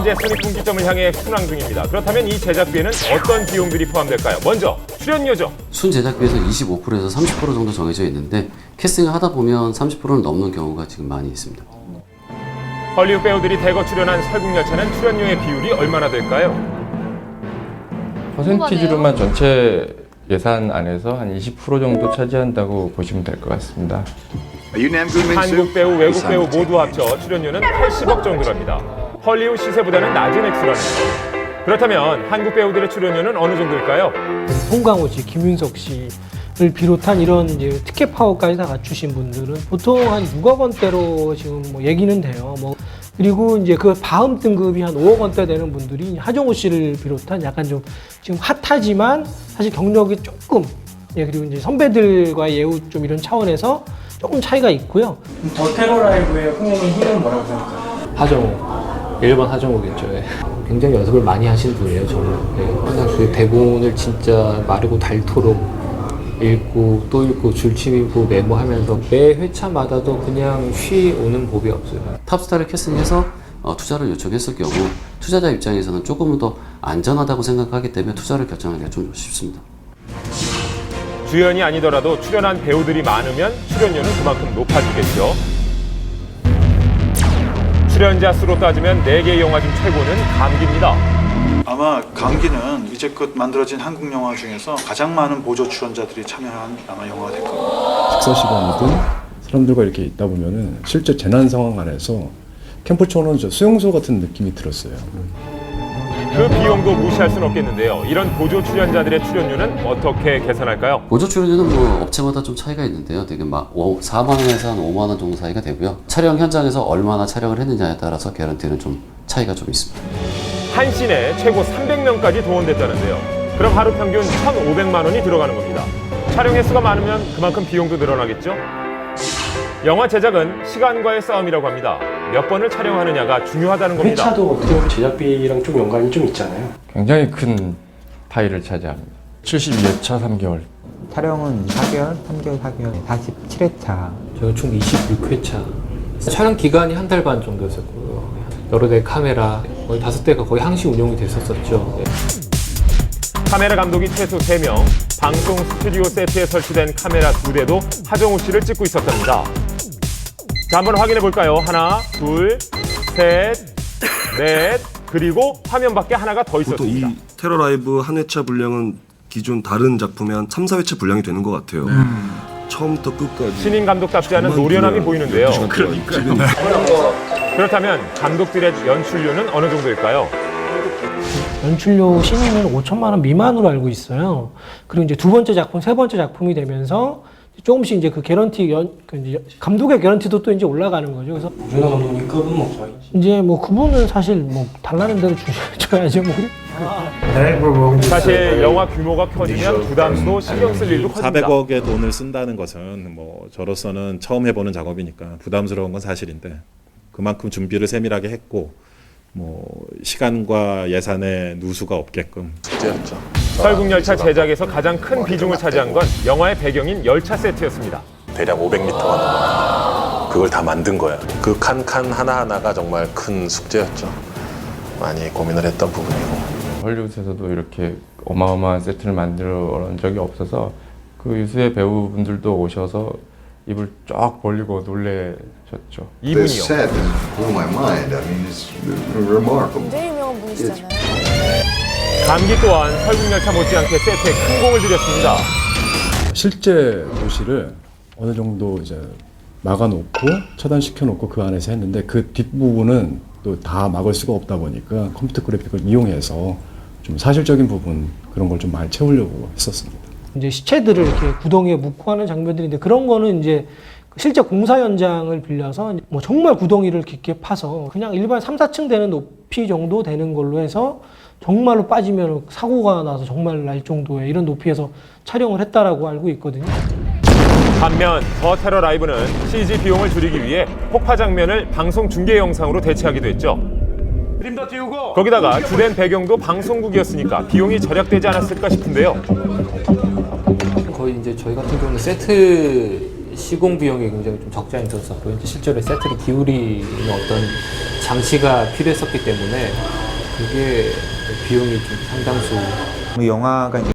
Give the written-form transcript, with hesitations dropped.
현재 손익분기점을 향해 순항 중입니다. 그렇다면 이 제작비에는 어떤 비용들이 포함될까요? 먼저 출연료죠. 순 제작비에서 25%에서 30% 정도 정해져 있는데 캐스팅을 하다 보면 30%는 넘는 경우가 지금 많이 있습니다. 헐리우드 배우들이 대거 출연한 설국열차는 출연료의 비율이 얼마나 될까요? 퍼센티지로만 전체 예산 안에서 한 20% 정도 차지한다고 보시면 될 것 같습니다. 한국 배우, 외국 배우 모두 합쳐 출연료는 80억 정도랍니다. 헐리우드 시세보다는 낮은 액수라네요. 그렇다면 한국 배우들의 출연료는 어느 정도일까요? 송강호 씨, 김윤석 씨를 비롯한 이런 이제 티켓 파워까지 다 갖추신 분들은 보통 한 6억 원대로 지금 뭐 얘기는 돼요. 그리고 이제 그 다음 등급이 한 5억 원대 되는 분들이 하정우 씨를 비롯한 약간 좀 지금 핫하지만 사실 경력이 조금, 그리고 이제 선배들과의 예우 좀 이런 차원에서 조금 차이가 있고요. 더 테러 라이브의 흥행의 힘은 뭐라고 생각하세요? 하정우, 1번 하정우겠죠. 예. 굉장히 연습을 많이 하신 분이에요, 저는. 예. 항상 그 대본을 진짜 마르고 닳도록 읽고 또 읽고 줄치고 메모하면서 매 회차마다도 그냥 쉬 오는 법이 없어요. 탑스타를 캐스팅해서 투자를 요청했을 경우 투자자 입장에서는 조금은 더 안전하다고 생각하기 때문에 투자를 결정하기가 좀 쉽습니다. 주연이 아니더라도 출연한 배우들이 많으면 출연료는 그만큼 높아지겠죠. 출연자 수로 따지면 4개 영화 중 최고는 감기입니다. 아마 감기는 이제껏 만들어진 한국 영화 중에서 가장 많은 보조 출연자들이 참여한 아마 영화가 될 겁니다. 식사 시간이든 사람들과 이렇게 있다 보면은 실제 재난 상황 안에서 캠프초는 수용소 같은 느낌이 들었어요. 그 비용도 무시할 수는 없겠는데요. 이런 보조 출연자들의 출연료는 어떻게 계산할까요? 보조 출연료는 뭐 업체마다 좀 차이가 있는데요. 되게 막 4만 원에서 한 5만 원 정도 사이가 되고요. 촬영 현장에서 얼마나 촬영을 했느냐에 따라서 개런티는 좀 차이가 좀 있습니다. 한 씬에 최고 300명까지 동원됐다는데요. 그럼 하루 평균 1,500만 원이 들어가는 겁니다. 촬영 횟수가 많으면 그만큼 비용도 늘어나겠죠? 영화 제작은 시간과의 싸움이라고 합니다. 몇 번을 촬영하느냐가 중요하다는 겁니다. 회차도 어떻게 보면 제작비랑 좀 연관이 좀 있잖아요. 굉장히 큰 파일을 차지합니다. 72회차 3개월. 촬영은 4개월, 3개월, 4개월, 47회차. 저는 총 26회차. 촬영 기간이 한 달 반 정도였었고요. 여러 대 카메라, 거의 5대가 거의 항시 운영이 됐었죠. 카메라 감독이 최소 3명, 방송 스튜디오 세트에 설치된 카메라 2대도 하정우 씨를 찍고 있었답니다. 자, 한번 확인해 볼까요? 하나, 둘, 셋, 넷, 그리고 화면 밖에 하나가 더 있었습니다. 이 테러 라이브 한 회차 분량은 기존 다른 작품의 한 3, 4회차 분량이 되는 것 같아요. 처음부터 끝까지. 신인 감독답지 않은 노련함이 보이는데요. 그렇다면 감독들의 연출료는 어느 정도일까요? 연출료 신인은 5천만 원 미만으로 알고 있어요. 그리고 이제 두 번째 작품, 세 번째 작품이 되면서 조금씩 이제 그 개런티, 이제 감독의 개런티도 또 이제 올라가는 거죠. 그래서 윤호 감독님 급은 뭐 거의 이제 뭐 그분은 사실 뭐 달라는 대로 줘야죠. 뭐. 사실 영화 규모가 커지면 부담도 신경 쓸 일도 커집니다. 400억의 돈을 쓴다는 것은 뭐 저로서는 처음 해보는 작업이니까 부담스러운 건 사실인데 그만큼 준비를 세밀하게 했고 뭐 시간과 예산에 누수가 없게끔 숙제였죠. 설국열차 제작에서 가장 큰 비중을 차지한 건 영화의 배경인 열차 세트였습니다. 대략 500m가 넘어. 그걸 다 만든 거야. 그 칸 하나하나가 정말 큰 숙제였죠. 많이 고민을 했던 부분이고. 헐리우드에서도 이렇게 어마어마한 세트를 만들어 온 적이 없어서 그 유수의 배우분들도 오셔서 입을 쫙 벌리고 놀래셨죠. 이분이요. 굉장히 유명한 분이시잖아요. 감기 또한 설국열차 못지않게 세트에 큰 공을 들였습니다. 실제 도시를 어느 정도 이제 막아놓고 차단시켜놓고 그 안에서 했는데 그 뒷부분은 또 다 막을 수가 없다 보니까 컴퓨터 그래픽을 이용해서 좀 사실적인 부분 그런 걸 좀 많이 채우려고 했었습니다. 이제 시체들을 이렇게 구덩이에 묻고 하는 장면들인데 그런 거는 이제 실제 공사 현장을 빌려서 뭐 정말 구덩이를 깊게 파서 그냥 일반 3, 4층 되는 높이 정도 되는 걸로 해서 정말로 빠지면 사고가 나서 정말 날 정도의 이런 높이에서 촬영을 했다라고 알고 있거든요. 반면 더 테러 라이브는 CG 비용을 줄이기 위해 폭파 장면을 방송 중계 영상으로 대체하기도 했죠. 거기다가 주된 배경도 방송국이었으니까 비용이 절약되지 않았을까 싶은데요. 거의 이제 저희 같은 경우는 세트 시공 비용이 굉장히 좀 적잖이 들었었고 이제 실제로 세트를 기울이는 어떤 장치가 필요했었기 때문에 그게 비용이 좀 상당수 영화가 이제